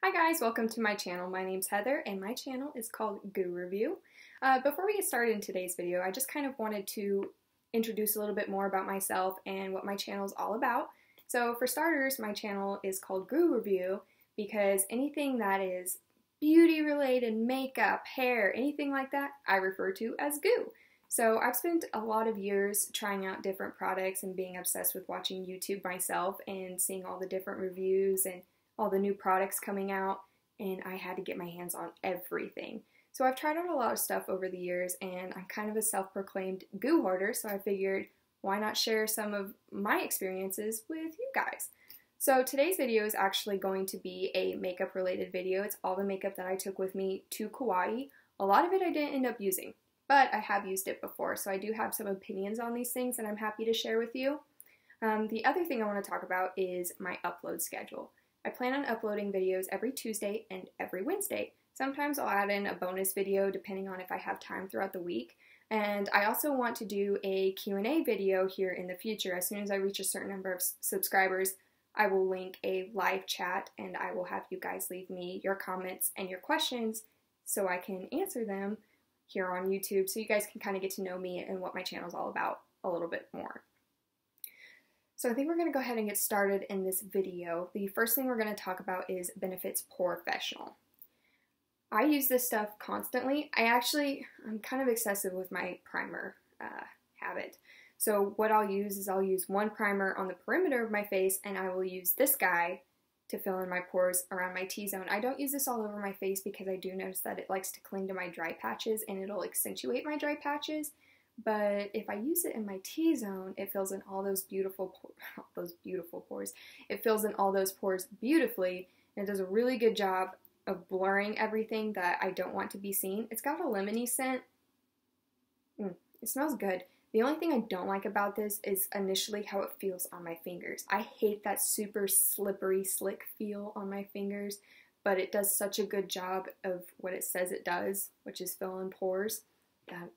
Hi guys, welcome to my channel. My name's Heather and my channel is called Goo Review. Before we get started in today's video, I just kind of wanted to introduce a little bit more about myself and what my channel is all about. So for starters, my channel is called Goo Review because anything that is beauty related, makeup, hair, anything like that, I refer to as goo. So I've spent a lot of years trying out different products and being obsessed with watching YouTube myself and seeing all the different reviews and all the new products coming out, and I had to get my hands on everything. So I've tried out a lot of stuff over the years, and I'm kind of a self-proclaimed goo hoarder, so I figured why not share some of my experiences with you guys. So today's video is actually going to be a makeup related video. It's all the makeup that I took with me to Kauai. A lot of it I didn't end up using, but I have used it before, so I do have some opinions on these things and I'm happy to share with you. The other thing I want to talk about is my upload schedule. I plan on uploading videos every Tuesday and every Wednesday. Sometimes I'll add in a bonus video depending on if I have time throughout the week. And I also want to do a Q&A video here in the future. As soon as I reach a certain number of subscribers, I will link a live chat and I will have you guys leave me your comments and your questions so I can answer them here on YouTube so you guys can kind of get to know me and what my channel is all about a little bit more. So I think we're going to go ahead and get started in this video. The first thing we're going to talk about is Benefit's PoreFessional. I use this stuff constantly. I'm kind of excessive with my primer habit. So what I'll use is I'll use one primer on the perimeter of my face and I will use this guy to fill in my pores around my T-zone. I don't use this all over my face because I do notice that it likes to cling to my dry patches and it'll accentuate my dry patches. But if I use it in my T-zone, it fills in all those beautiful pores. It fills in all those pores beautifully, and it does a really good job of blurring everything that I don't want to be seen. It's got a lemony scent. It smells good. The only thing I don't like about this is initially how it feels on my fingers. I hate that super slippery, slick feel on my fingers, but it does such a good job of what it says it does, which is fill in pores.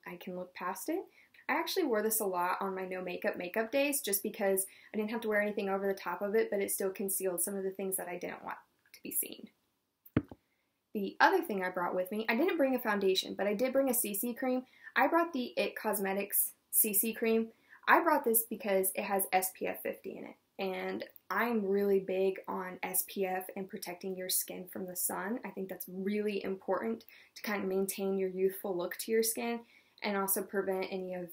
I can look past it. I actually wore this a lot on my no makeup days just because I didn't have to wear anything over the top of it, but it still concealed some of the things that I didn't want to be seen. The other thing I brought with me, I didn't bring a foundation, but I did bring a CC cream. I brought the IT Cosmetics CC cream. I brought this because it has SPF 50 in it, and I'm really big on SPF and protecting your skin from the sun. I think that's really important to kind of maintain your youthful look to your skin and also prevent any of,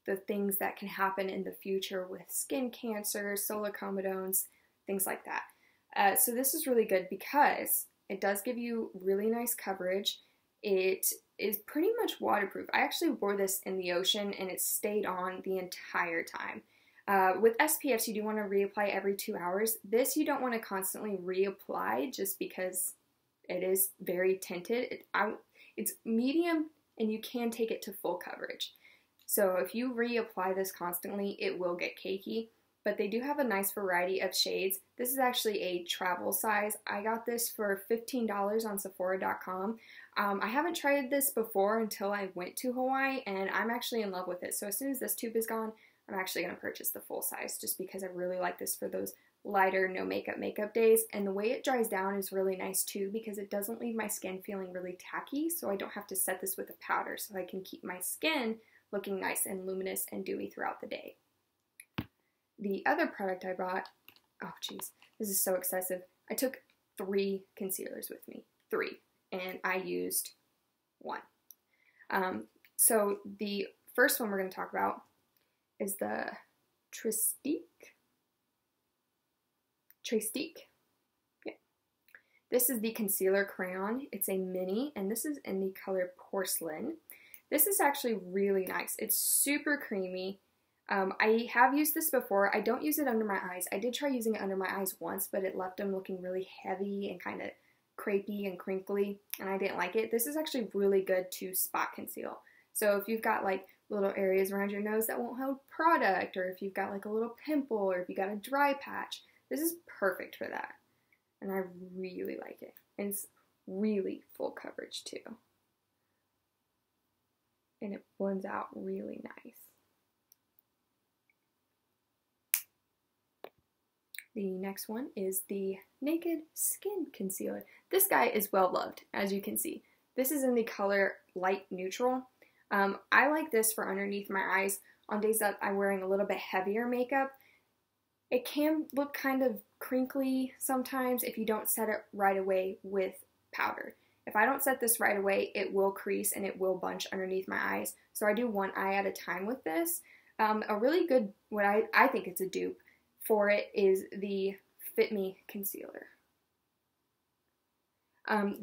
the things that can happen in the future with skin cancer, solar comedones, things like that. So this is really good because it does give you really nice coverage. It is pretty much waterproof. I actually wore this in the ocean and it stayed on the entire time. With SPFs, you do want to reapply every 2 hours. This you don't want to constantly reapply just because it is very tinted. It's medium and you can take it to full coverage. So if you reapply this constantly, it will get cakey, but they do have a nice variety of shades. This is actually a travel size. I got this for $15 on Sephora.com. I haven't tried this before until I went to Hawaii and I'm actually in love with it. So as soon as this tube is gone, I'm actually going to purchase the full size just because I really like this for those lighter no makeup days. And the way it dries down is really nice too because it doesn't leave my skin feeling really tacky, so I don't have to set this with a powder, so I can keep my skin looking nice and luminous and dewy throughout the day. The other product I brought, oh geez, this is so excessive. I took 3 concealers with me, 3, and I used 1. So the first one we're going to talk about is the Trestique. Yeah. This is the concealer crayon. It's a mini, and this is in the color Porcelain. This is actually really nice. It's super creamy. I have used this before. I don't use it under my eyes. I did try using it under my eyes once, but it left them looking really heavy and kind of crepey and crinkly, and I didn't like it. This is actually really good to spot conceal. So if you've got like little areas around your nose that won't hold product, or if you've got like a little pimple, or if you got a dry patch, this is perfect for that. And I really like it. And it's really full coverage too. And it blends out really nice. The next one is the Naked Skin Concealer. This guy is well loved, as you can see. This is in the color Light Neutral. I like this for underneath my eyes on days that I'm wearing a little bit heavier makeup. It can look kind of crinkly sometimes if you don't set it right away with powder. If I don't set this right away, it will crease and it will bunch underneath my eyes. So I do one eye at a time with this. A really good, what I think it's a dupe for it is the Fit Me Concealer.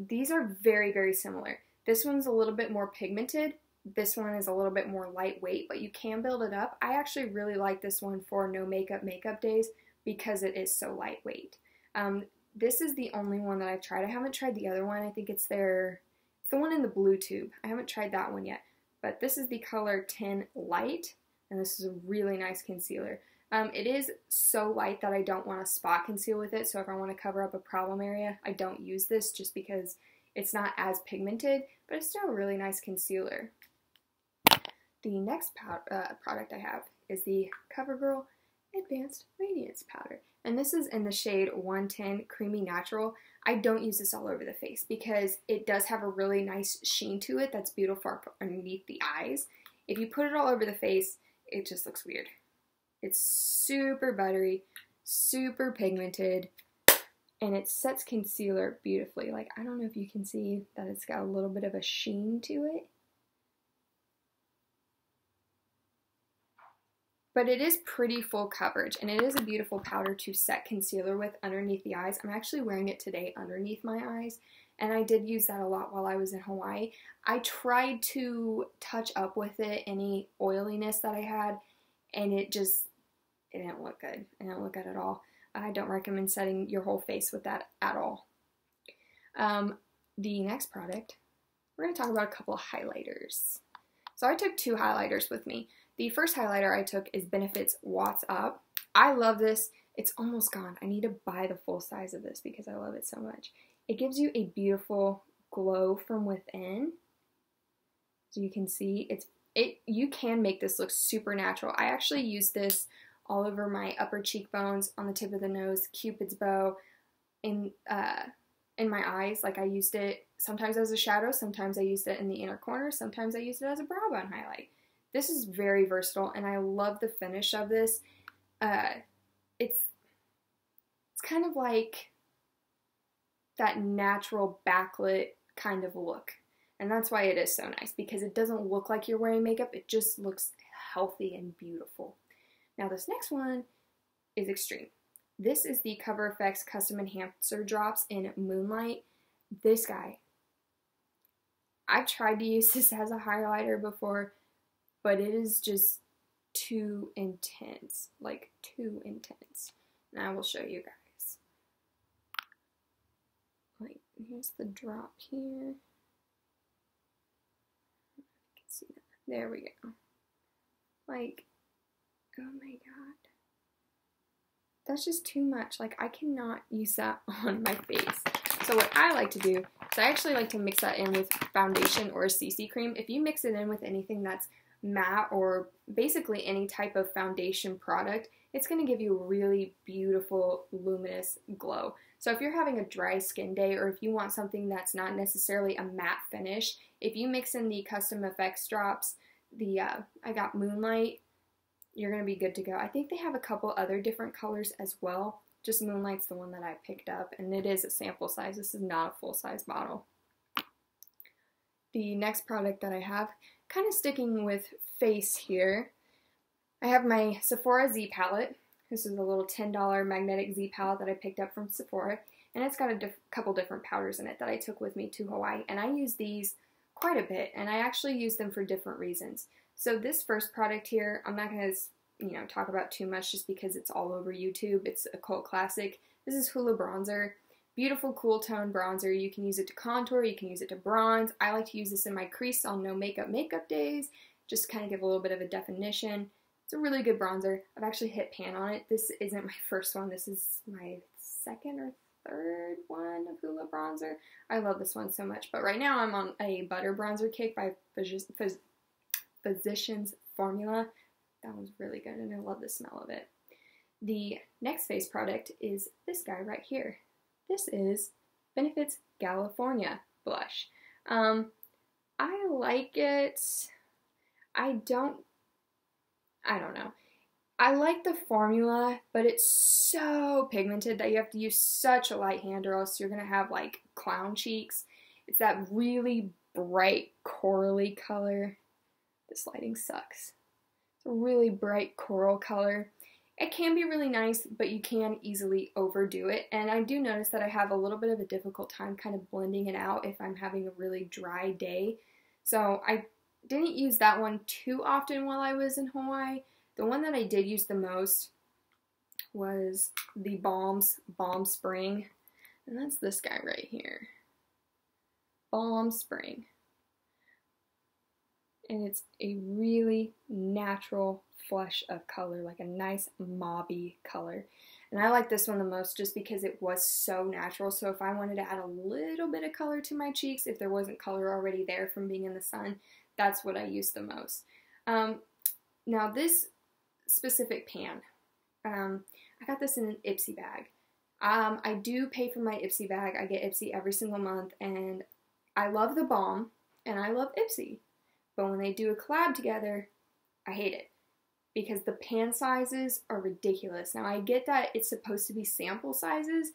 These are very, very similar. This one's a little bit more pigmented. This one is a little bit more lightweight, but you can build it up. I actually really like this one for no makeup days because it is so lightweight. This is the only one that I've tried. I haven't tried the other one. I think it's the one in the blue tube. I haven't tried that one yet, but this is the color 10 Light, and this is a really nice concealer. It is so light that I don't want to spot conceal with it, so if I want to cover up a problem area, I don't use this just because it's not as pigmented, but it's still a really nice concealer. The next product I have is the Covergirl Advanced Radiance Powder, and this is in the shade 110 Creamy Natural. I don't use this all over the face because it does have a really nice sheen to it that's beautiful underneath the eyes. If you put it all over the face, it just looks weird. It's super buttery, super pigmented, and it sets concealer beautifully. Like, I don't know if you can see that it's got a little bit of a sheen to it. But it is pretty full coverage, and it is a beautiful powder to set concealer with underneath the eyes. I'm actually wearing it today underneath my eyes, and I did use that a lot while I was in Hawaii. I tried to touch up with it any oiliness that I had, and it didn't look good. It didn't look good at all. I don't recommend setting your whole face with that at all. The next product, we're going to talk about a couple of highlighters. So I took two highlighters with me. The first highlighter I took is Benefit's What's Up. I love this. It's almost gone. I need to buy the full size of this because I love it so much. It gives you a beautiful glow from within. So you can see, you can make this look super natural. I actually use this all over my upper cheekbones, on the tip of the nose, Cupid's bow, in my eyes. Like, I used it sometimes as a shadow, sometimes I used it in the inner corner, sometimes I used it as a brow bone highlight. This is very versatile, and I love the finish of this. It's kind of like that natural backlit kind of look, and that's why it is so nice, because it doesn't look like you're wearing makeup. It just looks healthy and beautiful. Now this next one is extreme. This is the Cover FX Custom Enhancer Drops in Moonlight. This guy, I've tried to use this as a highlighter before, but it is just too intense, like too intense. And I will show you guys. Like, here's the drop here. You can see that. There we go. Like, oh my god. That's just too much. Like, I cannot use that on my face. So what I like to do is I actually like to mix that in with foundation or a CC cream. If you mix it in with anything that's matte or basically any type of foundation product, it's going to give you a really beautiful luminous glow. So if you're having a dry skin day, or if you want something that's not necessarily a matte finish, if you mix in the Custom FX Drops, I got Moonlight, you're going to be good to go. I think they have a couple other different colors as well. Just Moonlight's the one that I picked up, and it is a sample size. This is not a full-size bottle. The next product that I have, kind of sticking with face here, I have my Sephora Z palette. This is a little $10 magnetic Z palette that I picked up from Sephora, and it's got a couple different powders in it that I took with me to Hawaii, and I use these quite a bit, and I actually use them for different reasons. So this first product here, I'm not going to talk about too much just because it's all over YouTube. It's a cult classic. This is Hula bronzer. Beautiful cool tone bronzer. You can use it to contour, you can use it to bronze. I like to use this in my crease on no makeup days, just to kind of give a little bit of a definition. It's a really good bronzer. I've actually hit pan on it. This isn't my first one. This is my second or third one of Hula bronzer. I love this one so much. But right now I'm on a butter bronzer kick by Physicians Formula. That one's really good, and I love the smell of it. The next face product is this guy right here. This is Benefit's California blush. I like it. I don't know. I like the formula, but it's so pigmented that you have to use such a light hand or else you're going to have like clown cheeks. It's that really bright corally color. This lighting sucks. It's a really bright coral color. It can be really nice, but you can easily overdo it. And I do notice that I have a little bit of a difficult time kind of blending it out if I'm having a really dry day. So I didn't use that one too often while I was in Hawaii. The one that I did use the most was the Balm Spring. And that's this guy right here. Balm Spring. And it's a really natural flush of color, like a nice mauvey color. And I like this one the most just because it was so natural. So if I wanted to add a little bit of color to my cheeks, if there wasn't color already there from being in the sun, that's what I use the most. Now this specific pan, I got this in an Ipsy bag. I do pay for my Ipsy bag. I get Ipsy every single month, and I love the Balm and I love Ipsy. But when they do a collab together, I hate it because the pan sizes are ridiculous. Now I get that it's supposed to be sample sizes,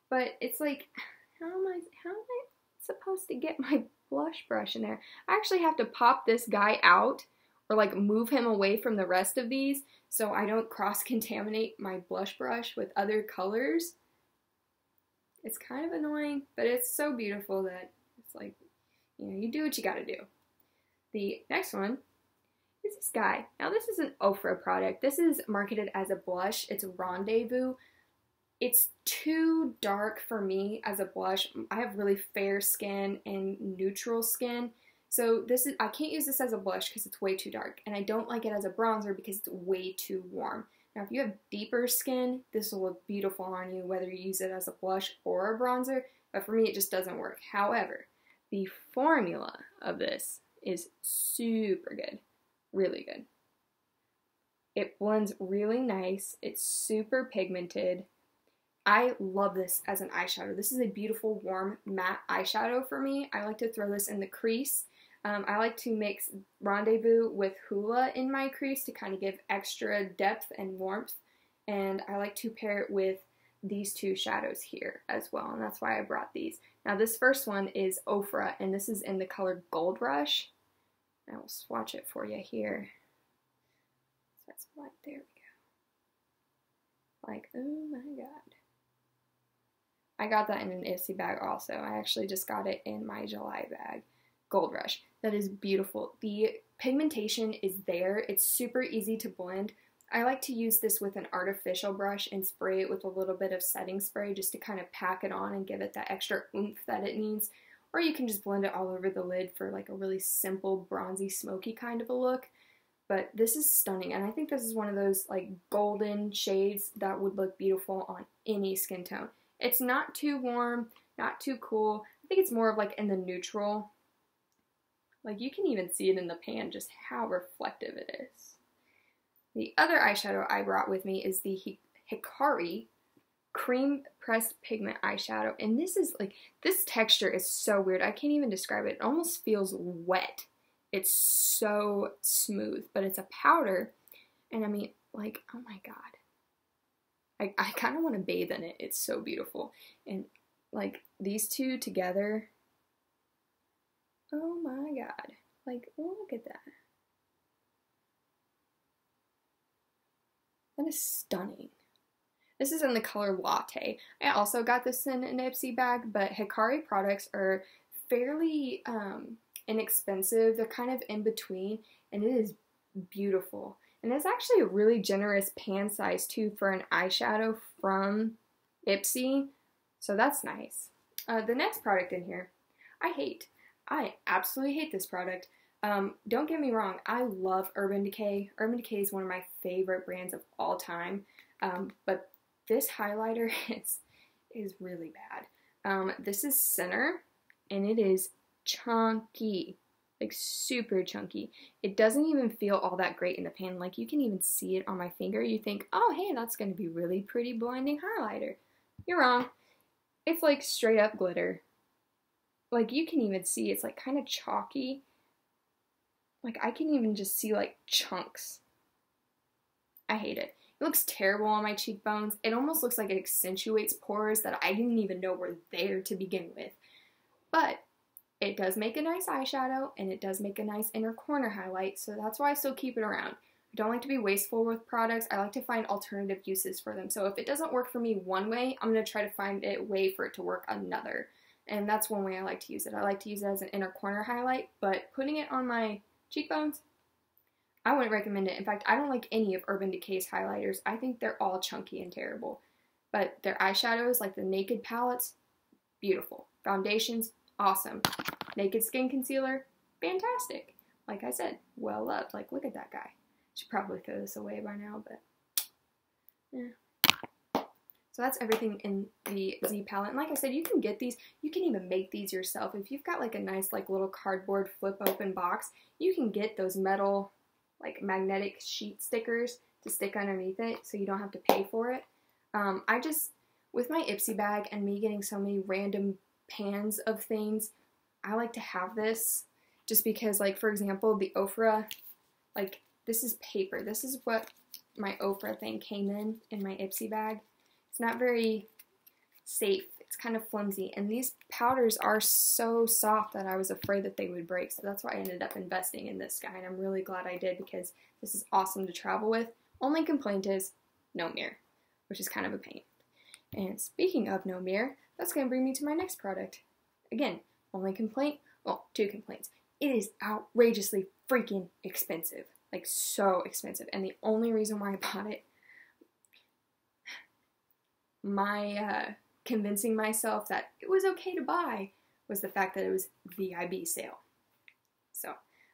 but it's like, how am I supposed to get my blush brush in there? I actually have to pop this guy out or like move him away from the rest of these so I don't cross-contaminate my blush brush with other colors. It's kind of annoying, but it's so beautiful that it's like, you know, you do what you gotta do. The next one is this guy. Now this is an OFRA product. This is marketed as a blush. It's Rendezvous. It's too dark for me as a blush. I have really fair skin and neutral skin. So I can't use this as a blush because it's way too dark. And I don't like it as a bronzer because it's way too warm. Now if you have deeper skin, this will look beautiful on you whether you use it as a blush or a bronzer. But for me it just doesn't work. However, the formula of this is super good. Really good. It blends really nice. It's super pigmented. I love this as an eyeshadow. This is a beautiful warm matte eyeshadow for me. I like to throw this in the crease. I like to mix Rendezvous with Hula in my crease to kind of give extra depth and warmth. And I like to pair it with these two shadows here as well. And that's why I brought these. Now this first one is OFRA and this is in the color Gold Rush. I will swatch it for you here. So that's like, there we go. Like, oh my god. I got that in an Ipsy bag also. I actually just got it in my July bag. Gold Rush. That is beautiful. The pigmentation is there. It's super easy to blend. I like to use this with an artificial brush and spray it with a little bit of setting spray just to kind of pack it on and give it that extra oomph that it needs. Or you can just blend it all over the lid for like a really simple bronzy smoky kind of a look. But this is stunning, and I think this is one of those like golden shades that would look beautiful on any skin tone. It's not too warm, not too cool. I think it's more of like in the neutral. Like you can even see it in the pan just how reflective it is. The other eyeshadow I brought with me is the Hikari Cream Pressed Pigment eyeshadow, and this is like, this texture is so weird. I can't even describe it. It almost feels wet. It's so smooth, but it's a powder, and I mean, like, oh my god. I kind of want to bathe in it. It's so beautiful. And like these two together, oh my god. Like, look at that. That is stunning. This is in the color Latte. I also got this in an Ipsy bag, but Hikari products are fairly inexpensive. They're kind of in between, and it is beautiful. And it's actually a really generous pan size too for an eyeshadow from Ipsy, so that's nice. The next product in here, I absolutely hate this product. Don't get me wrong, I love Urban Decay. Urban Decay is one of my favorite brands of all time, but this highlighter is really bad. This is Center, and it is chunky. like super chunky. It doesn't even feel all that great in the pan. Like you can even see it on my finger. You think, oh hey, that's going to be really pretty blinding highlighter. You're wrong. It's like straight up glitter. Like you can even see it's like kind of chalky. Like I can even just see like chunks. I hate it. It looks terrible on my cheekbones. It almost looks like it accentuates pores that I didn't even know were there to begin with. But it does make a nice eyeshadow, and it does make a nice inner corner highlight, so that's why I still keep it around. I don't like to be wasteful with products. I like to find alternative uses for them. So if it doesn't work for me one way, I'm going to try to find a way for it to work another. And that's one way I like to use it. I like to use it as an inner corner highlight, but putting it on my cheekbones, I wouldn't recommend it. In fact, I don't like any of Urban Decay's highlighters. I think they're all chunky and terrible. But their eyeshadows, like the Naked palettes, beautiful. Foundations, awesome. Naked Skin Concealer, fantastic. Like I said, well loved. Like, look at that guy. Should probably throw this away by now, but yeah. So that's everything in the Z palette. And like I said, you can get these. You can even make these yourself. If you've got like a nice like little cardboard flip open box, you can get those metal like magnetic sheet stickers to stick underneath it so you don't have to pay for it. I just, with my Ipsy bag and me getting so many random pans of things, I like to have this just because, like, for example, the OFRA, like, this is paper. This is what my OFRA thing came in my Ipsy bag. It's not very safe. It's kind of flimsy, and these powders are so soft that I was afraid that they would break, so that's why I ended up investing in this guy, and I'm really glad I did because this is awesome to travel with. Only complaint is no mirror, which is kind of a pain. And speaking of no mirror, that's going to bring me to my next product. Again, only complaint, well, two complaints. It is outrageously freaking expensive, like so expensive, and the only reason why I bought it, my convincing myself that it was okay to buy was the fact that it was VIB sale. So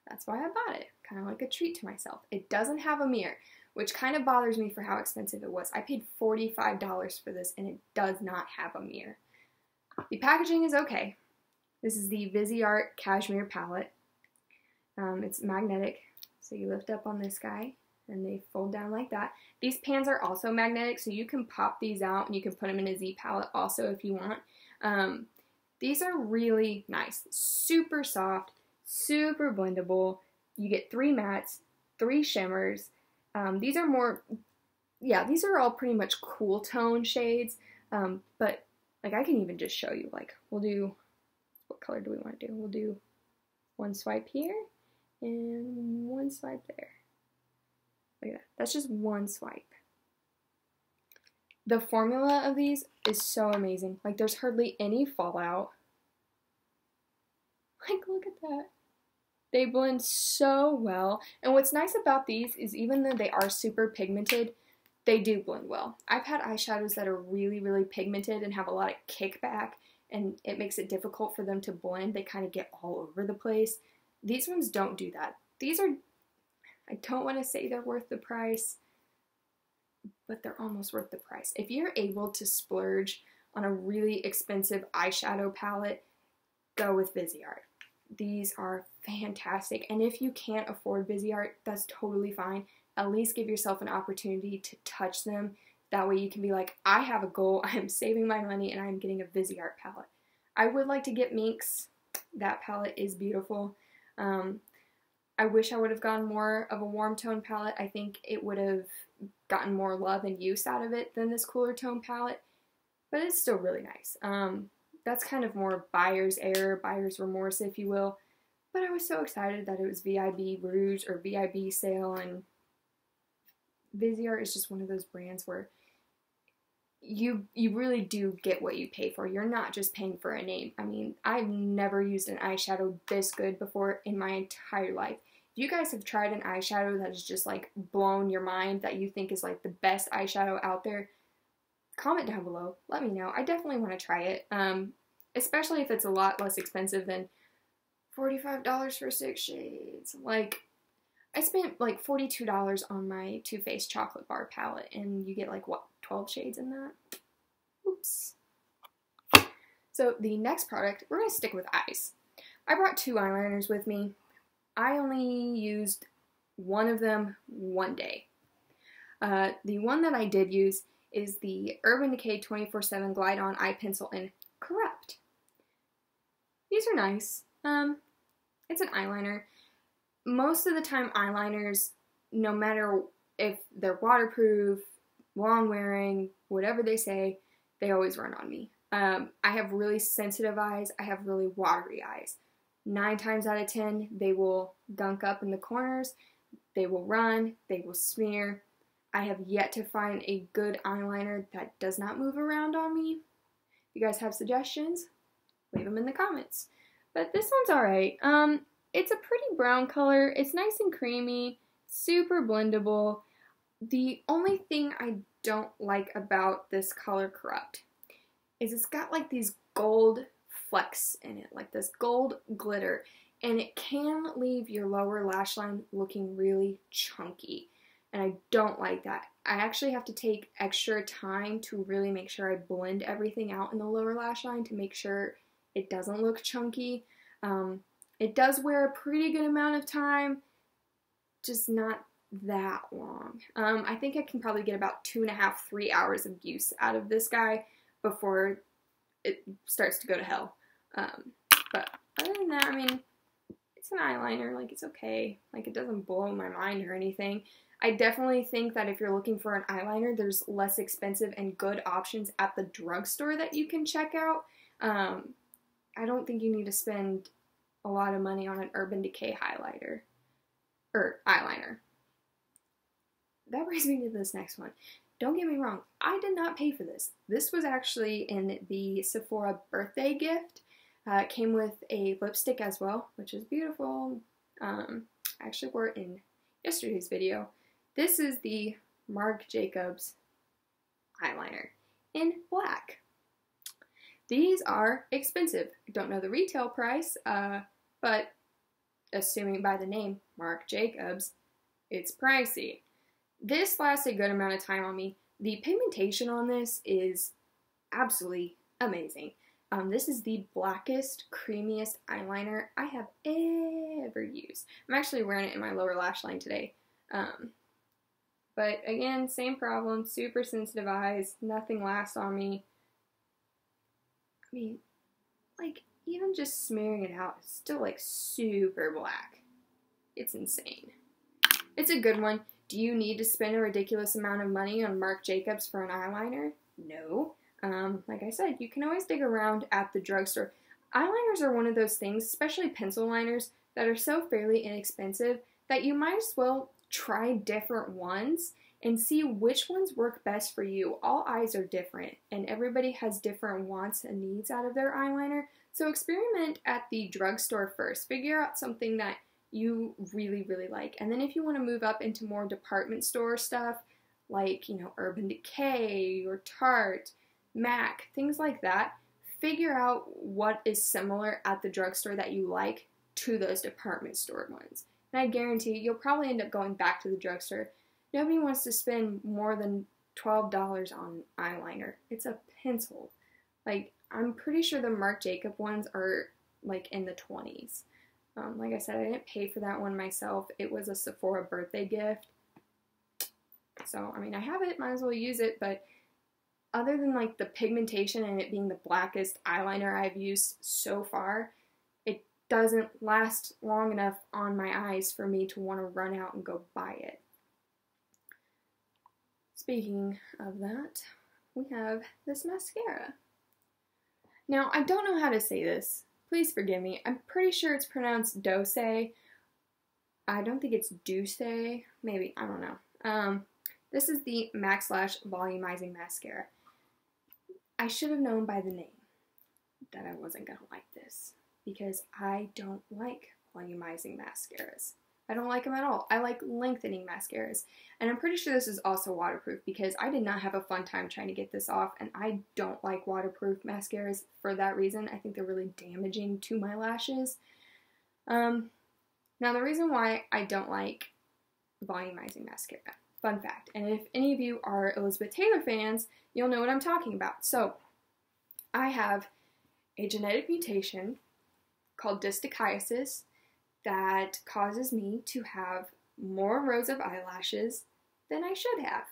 that's why I bought it, kind of like a treat to myself. It doesn't have a mirror, which kind of bothers me for how expensive it was. I paid $45 for this, and it does not have a mirror. The packaging is okay. This is the Viseart Cashmere palette. It's magnetic, so you lift up on this guy, and they fold down like that. These pans are also magnetic, so you can pop these out, and you can put them in a Z palette also if you want. These are really nice. Super soft, super blendable. You get 3 mattes, 3 shimmers. These are more, yeah, these are all pretty much cool tone shades, but like I can even just show you, like we'll do, what color do we want to do? We'll do one swipe here and one swipe there. Look at that, that's just one swipe. The formula of these is so amazing. Like there's hardly any fallout. Like look at that. They blend so well, and what's nice about these is even though they are super pigmented, they do blend well. I've had eyeshadows that are really, really pigmented and have a lot of kickback, and it makes it difficult for them to blend. They kind of get all over the place. These ones don't do that. These are, I don't want to say they're worth the price, but they're almost worth the price. If you're able to splurge on a really expensive eyeshadow palette, go with Viseart. These are fantastic, and if you can't afford Viseart, that's totally fine. At least give yourself an opportunity to touch them. That way you can be like, I have a goal, I am saving my money, and I am getting a Viseart palette. I would like to get Minx. That palette is beautiful. I wish I would have gotten more of a warm tone palette. I think it would have gotten more love and use out of it than this cooler tone palette, but it's still really nice. That's kind of more buyer's error, buyer's remorse, if you will. But I was so excited that it was VIB Rouge or VIB sale, and Viseart is just one of those brands where you really do get what you pay for. You're not just paying for a name. I mean, I've never used an eyeshadow this good before in my entire life. If you guys have tried an eyeshadow that has just like blown your mind, that you think is like the best eyeshadow out there, comment down below. Let me know. I definitely want to try it, especially if it's a lot less expensive than $45 for 6 shades. Like, I spent like $42 on my Too Faced Chocolate Bar palette, and you get like, what, 12 shades in that? Oops. So the next product, we're going to stick with eyes. I brought 2 eyeliners with me. I only used one of them one day. The one that I did use is the Urban Decay 24/7 Glide On Eye Pencil in Corrupt. These are nice. It's an eyeliner. Most of the time eyeliners, no matter if they're waterproof, long wearing, whatever they say, they always run on me. I have really sensitive eyes. I have really watery eyes. 9 times out of 10, they will gunk up in the corners. They will run. They will smear. I have yet to find a good eyeliner that does not move around on me. If you guys have suggestions, leave them in the comments. But this one's alright. It's a pretty brown color. It's nice and creamy, super blendable. The only thing I don't like about this color Corrupt is it's got like these gold flecks in it, like this gold glitter, and it can leave your lower lash line looking really chunky, and I don't like that. I actually have to take extra time to really make sure I blend everything out in the lower lash line to make sure it doesn't look chunky. It does wear a pretty good amount of time, just not that long. I think I can probably get about 2.5, 3 hours of use out of this guy before it starts to go to hell. But other than that, I mean, it's an eyeliner, like it's okay. Like it doesn't blow my mind or anything. I definitely think that if you're looking for an eyeliner, there's less expensive and good options at the drugstore that you can check out. I don't think you need to spend a lot of money on an Urban Decay highlighter, or eyeliner. That brings me to this next one. Don't get me wrong, I did not pay for this. This was actually in the Sephora birthday gift. It came with a lipstick as well, which is beautiful. I actually wore it in yesterday's video. This is the Marc Jacobs eyeliner in black. These are expensive. I don't know the retail price, but assuming by the name Marc Jacobs, it's pricey. This lasts a good amount of time on me. The pigmentation on this is absolutely amazing. This is the blackest, creamiest eyeliner I have ever used. I'm actually wearing it in my lower lash line today. But again, same problem, super sensitive eyes, nothing lasts on me. I mean, like, even just smearing it out, it's still like super black. It's insane. It's a good one. Do you need to spend a ridiculous amount of money on Marc Jacobs for an eyeliner? No. Like I said, you can always dig around at the drugstore. Eyeliners are one of those things, especially pencil liners, that are so fairly inexpensive that you might as well try different ones and see which ones work best for you. All eyes are different, and everybody has different wants and needs out of their eyeliner. So experiment at the drugstore first. Figure out something that you really, really like. And then if you want to move up into more department store stuff, like, you know, Urban Decay or Tarte, MAC, things like that, figure out what is similar at the drugstore that you like to those department store ones. And I guarantee you'll probably end up going back to the drugstore. Nobody wants to spend more than $12 on eyeliner. It's a pencil. Like, I'm pretty sure the Marc Jacob ones are like in the 20s. Like I said, I didn't pay for that one myself. It was a Sephora birthday gift. So, I mean, I have it, might as well use it, but other than like the pigmentation and it being the blackest eyeliner I've used so far, it doesn't last long enough on my eyes for me to want to run out and go buy it. Speaking of that, we have this mascara. Now, I don't know how to say this. Please forgive me. I'm pretty sure it's pronounced Doucce. I don't think it's Doucce. Maybe. I don't know. This is the Maxlash Volumizing Mascara. I should have known by the name that I wasn't going to like this, because I don't like volumizing mascaras. I don't like them at all. I like lengthening mascaras. And I'm pretty sure this is also waterproof, because I did not have a fun time trying to get this off, and I don't like waterproof mascaras for that reason. I think they're really damaging to my lashes. Now, the reason why I don't like volumizing mascara, fun fact, and if any of you are Elizabeth Taylor fans, you'll know what I'm talking about. So, I have a genetic mutation called dystichiasis that causes me to have more rows of eyelashes than I should have.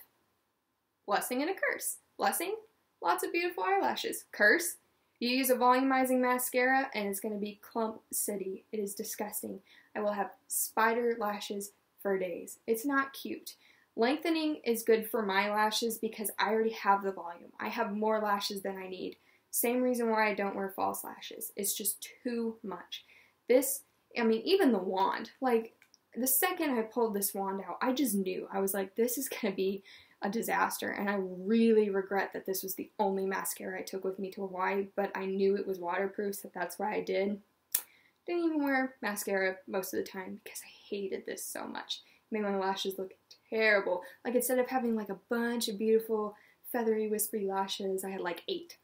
Blessing and a curse. Blessing, lots of beautiful eyelashes. Curse, you use a volumizing mascara and it's going to be clump city. It is disgusting. I will have spider lashes for days. It's not cute. Lengthening is good for my lashes because I already have the volume. I have more lashes than I need. Same reason why I don't wear false lashes. It's just too much. This, I mean, even the wand, like the second I pulled this wand out, I just knew. I was like, this is going to be a disaster, and I really regret that this was the only mascara I took with me to Hawaii, but I knew it was waterproof, so that's why I did. Didn't even wear mascara most of the time because I hated this so much. It made my lashes look terrible. Like, instead of having like a bunch of beautiful feathery wispy lashes, I had like 8.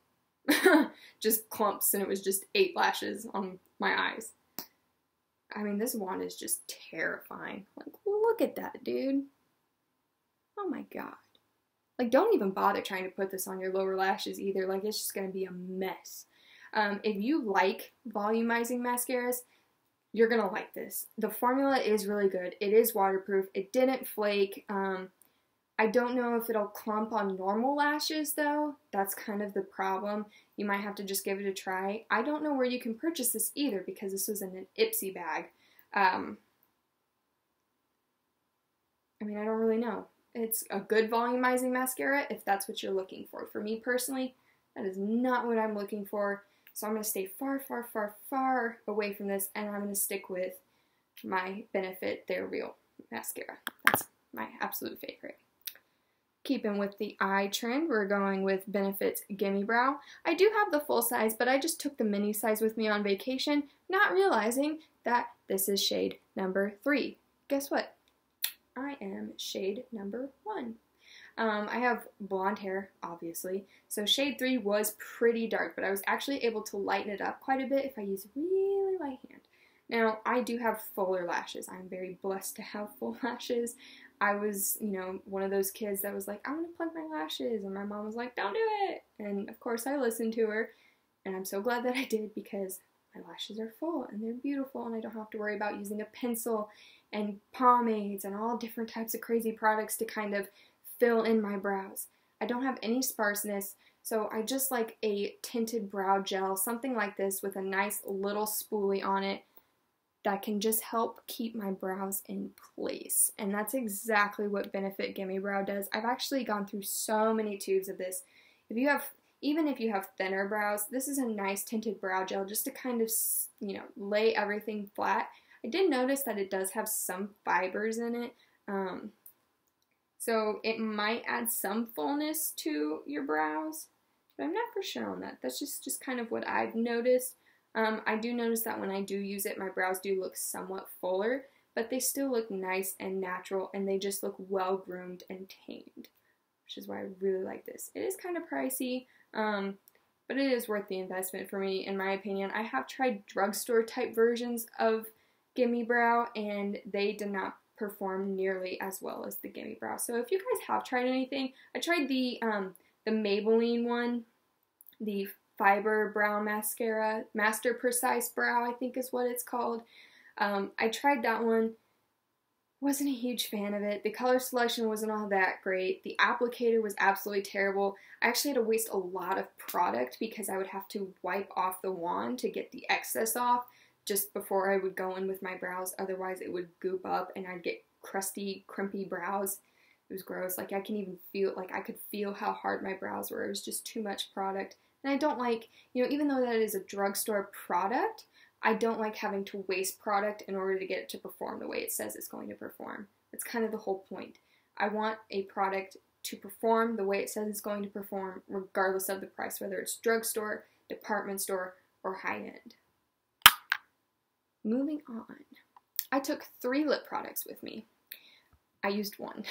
Just clumps, and it was just 8 lashes on my eyes. I mean, this wand is just terrifying. Like, look at that, dude. Oh my god. Like, don't even bother trying to put this on your lower lashes either. Like, it's just going to be a mess. If you like volumizing mascaras, you're going to like this. The formula is really good. It is waterproof. It didn't flake. I don't know if it'll clump on normal lashes, though. That's kind of the problem. You might have to just give it a try. I don't know where you can purchase this either because this was in an Ipsy bag. I mean, I don't really know. It's a good volumizing mascara if that's what you're looking for. For me personally, that is not what I'm looking for. So I'm going to stay far, far, far, far away from this, and I'm going to stick with my Benefit They're Real mascara. That's my absolute favorite. Keeping with the eye trend, we're going with Benefit's Gimme Brow. I do have the full size, but I just took the mini size with me on vacation, not realizing that this is shade number 3. Guess what? I am shade number 1. I have blonde hair, obviously, so shade 3 was pretty dark, but I was actually able to lighten it up quite a bit if I use a really light hand. Now, I do have fuller lashes. I'm very blessed to have full lashes. I was, you know, one of those kids that was like, I'm going to plug my lashes, and my mom was like, don't do it, and of course I listened to her, and I'm so glad that I did because my lashes are full, and they're beautiful, and I don't have to worry about using a pencil and pomades and all different types of crazy products to kind of fill in my brows. I don't have any sparseness, so I just like a tinted brow gel, something like this with a nice little spoolie on it that can just help keep my brows in place. And that's exactly what Benefit Gimme Brow does. I've actually gone through so many tubes of this. Even if you have thinner brows, this is a nice tinted brow gel just to kind of, you know, lay everything flat. I did notice that it does have some fibers in it, so it might add some fullness to your brows, but I'm not for sure on that. That's just kind of what I've noticed. I do notice that when I do use it, my brows do look somewhat fuller, but they still look nice and natural, and they just look well groomed and tamed, which is why I really like this. It is kind of pricey, but it is worth the investment for me, in my opinion. I have tried drugstore type versions of Gimme Brow, and they did not perform nearly as well as the Gimme Brow. So if you guys have tried anything, I tried the Maybelline one, the Fiber Brow Mascara, Master Precise Brow, I think is what it's called. I tried that one. Wasn't a huge fan of it. The color selection wasn't all that great. The applicator was absolutely terrible. I actually had to waste a lot of product because I would have to wipe off the wand to get the excess off just before I would go in with my brows. Otherwise it would goop up and I'd get crusty, crimpy brows. It was gross. Like, I can even feel, like, I could feel how hard my brows were. It was just too much product. And I don't like, you know, even though that is a drugstore product, I don't like having to waste product in order to get it to perform the way it says it's going to perform. That's kind of the whole point. I want a product to perform the way it says it's going to perform, regardless of the price, whether it's drugstore, department store, or high-end. Moving on. I took 3 lip products with me. I used 1.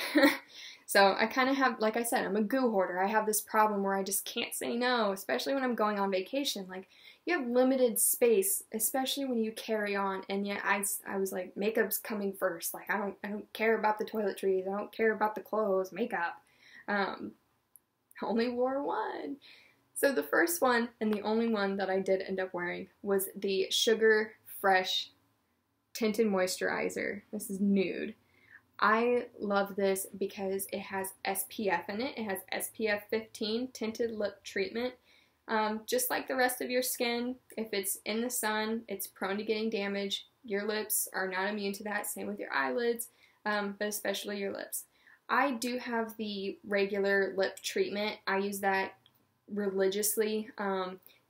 So I kind of have, like I said, I'm a goo hoarder. I have this problem where I just can't say no, especially when I'm going on vacation. Like, you have limited space, especially when you carry on, and yet I was like, makeup's coming first. Like, I don't care about the toiletries. I don't care about the clothes, makeup. I only wore 1. So the first one, and the only one that I did end up wearing, was the Sugar Fresh Tinted Moisturizer. This is Nude. I love this because it has SPF in it. It has SPF 15 tinted lip treatment. Just like the rest of your skin, if it's in the sun, it's prone to getting damaged. Your lips are not immune to that. Same with your eyelids, but especially your lips. I do have the regular lip treatment. I use that religiously.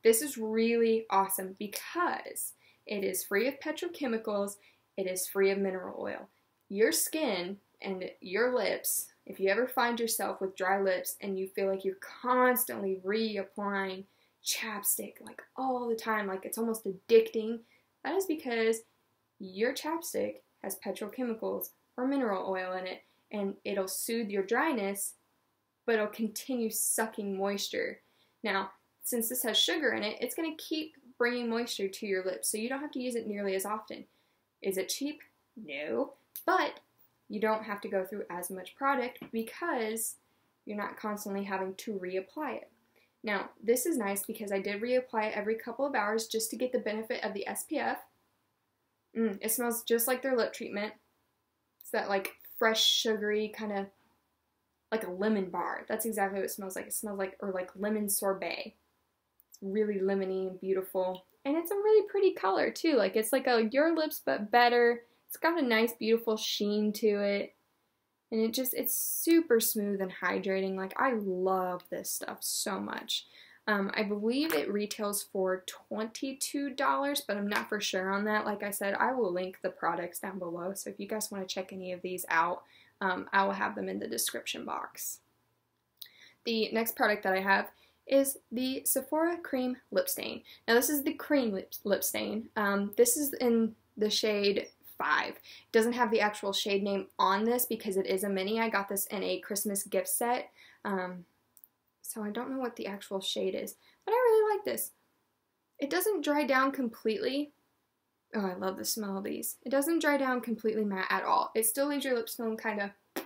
This is really awesome because it is free of petrochemicals. It is free of mineral oil. Your skin and your lips, if you ever find yourself with dry lips and you feel like you're constantly reapplying chapstick like all the time, like it's almost addicting, that is because your chapstick has petrochemicals or mineral oil in it, and it'll soothe your dryness, but it'll continue sucking moisture. Now, since this has sugar in it, it's going to keep bringing moisture to your lips, so you don't have to use it nearly as often. Is it cheap? No. But you don't have to go through as much product because you're not constantly having to reapply it. Now, this is nice because I did reapply it every couple of hours just to get the benefit of the SPF. It smells just like their lip treatment. It's that like fresh, sugary, kind of like a lemon bar. That's exactly what it smells like. It smells like, or like lemon sorbet. It's really lemony and beautiful. And it's a really pretty color too. Like it's like a Your Lips but better. It's got a nice, beautiful sheen to it. And it's super smooth and hydrating. Like, I love this stuff so much. I believe it retails for $22, but I'm not for sure on that. Like I said, I will link the products down below. So if you guys want to check any of these out, I will have them in the description box. The next product that I have is the Sephora Cream Lip Stain. Now, this is the cream lip stain. This is in the shade 5. It doesn't have the actual shade name on this because it is a mini. I got this in a Christmas gift set, so I don't know what the actual shade is, but I really like this. It doesn't dry down completely. Oh, I love the smell of these. It doesn't dry down completely matte at all. It still leaves your lips feeling kind of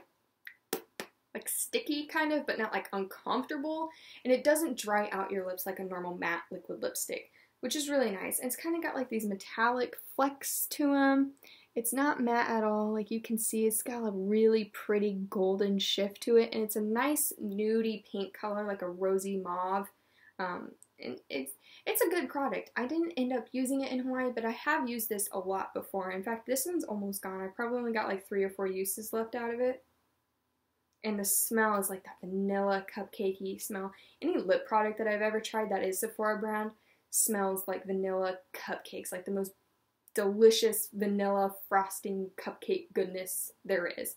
like sticky, kind of, but not like uncomfortable, and it doesn't dry out your lips like a normal matte liquid lipstick, which is really nice. And it's kind of got like these metallic flecks to them. It's not matte at all. Like you can see, it's got a really pretty golden shift to it, and it's a nice nudie pink color, like a rosy mauve. And it's a good product. I didn't end up using it in Hawaii, but I have used this a lot before. In fact, this one's almost gone. I probably only got like 3 or 4 uses left out of it. And the smell is like that vanilla cupcakey smell. Any lip product that I've ever tried that is Sephora brand smells like vanilla cupcakes, like the most delicious vanilla frosting cupcake goodness there is.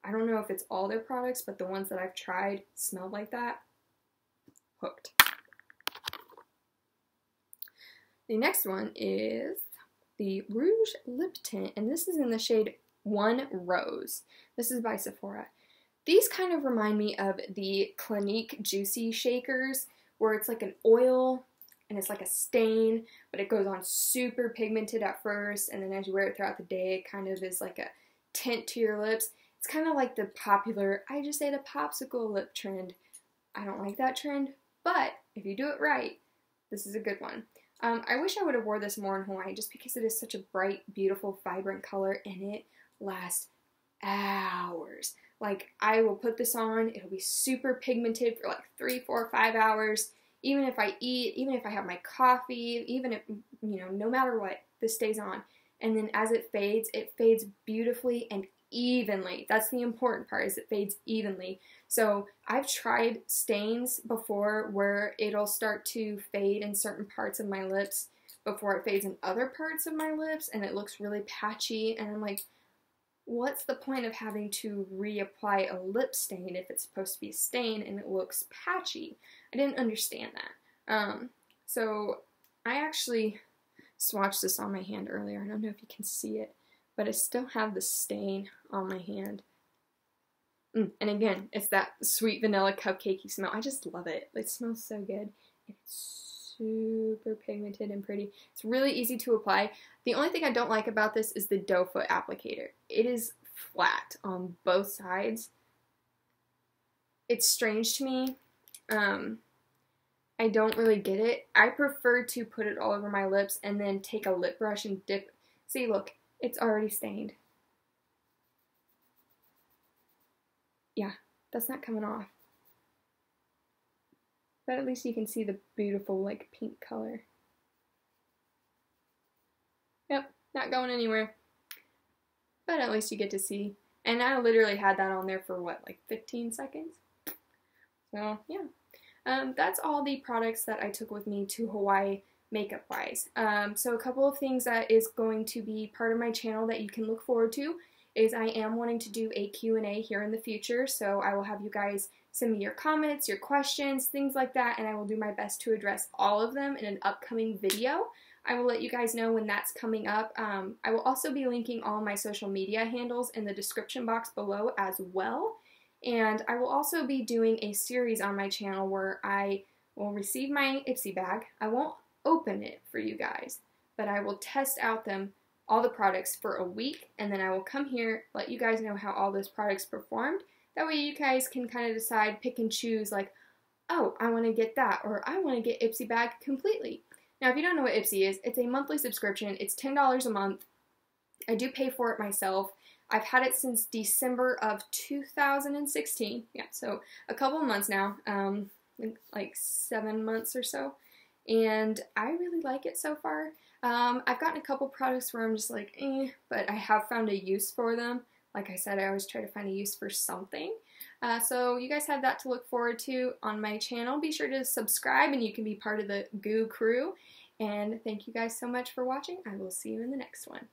I don't know if it's all their products, but the ones that I've tried smelled like that. Hooked. The next one is the Rouge Lip Tint, and this is in the shade 1 Rose. This is by Sephora. These kind of remind me of the Clinique Juicy Shakers, where it's like an oil and it's like a stain, but it goes on super pigmented at first, and then as you wear it throughout the day, it kind of is like a tint to your lips. It's kind of like the popular, I just ate a popsicle lip trend. I don't like that trend, but if you do it right, this is a good one. I wish I would have wore this more in Hawaii just because it is such a bright, beautiful, vibrant color, and it lasts hours. Like, I will put this on, it'll be super pigmented for like 3, 4, 5 hours. Even if I eat, even if I have my coffee, even if, you know, no matter what, this stays on. And then as it fades beautifully and evenly. That's the important part, is it fades evenly. So I've tried stains before where it'll start to fade in certain parts of my lips before it fades in other parts of my lips, and it looks really patchy, and I'm like, what's the point of having to reapply a lip stain if it's supposed to be a stain and it looks patchy? I didn't understand that. So I actually swatched this on my hand earlier. I don't know if you can see it, but I still have the stain on my hand. And again, it's that sweet vanilla cupcakey smell. I just love it. It smells so good. It's super pigmented and pretty. It's really easy to apply. The only thing I don't like about this is the doe foot applicator. It is flat on both sides. It's strange to me. I don't really get it. I prefer to put it all over my lips and then take a lip brush and dip. See, look, it's already stained. Yeah, that's not coming off. But at least you can see the beautiful, like, pink color. Yep, not going anywhere. But at least you get to see. And I literally had that on there for, what, like 15 seconds? So, yeah. That's all the products that I took with me to Hawaii makeup-wise. So a couple of things that is going to be part of my channel that you can look forward to is I am wanting to do a Q&A here in the future, so I will have you guys send me your comments, your questions, things like that, and I will do my best to address all of them in an upcoming video. I will let you guys know when that's coming up. I will also be linking all my social media handles in the description box below as well, and I will also be doing a series on my channel where I will receive my Ipsy bag. I won't open it for you guys, but I will test out all the products for a week, and then I will come here, let you guys know how all those products performed. That way you guys can kind of decide, pick and choose, like, oh, I want to get that, or I want to get Ipsy bag completely. Now, if you don't know what Ipsy is, it's a monthly subscription. It's $10 a month. I do pay for it myself. I've had it since December of 2016. Yeah, so a couple of months now, like 7 months or so. And I really like it so far. I've gotten a couple products where I'm just like, eh, but I have found a use for them. Like I said, I always try to find a use for something. So you guys have that to look forward to on my channel. Be sure to subscribe and you can be part of the Goo crew. And thank you guys so much for watching. I will see you in the next one.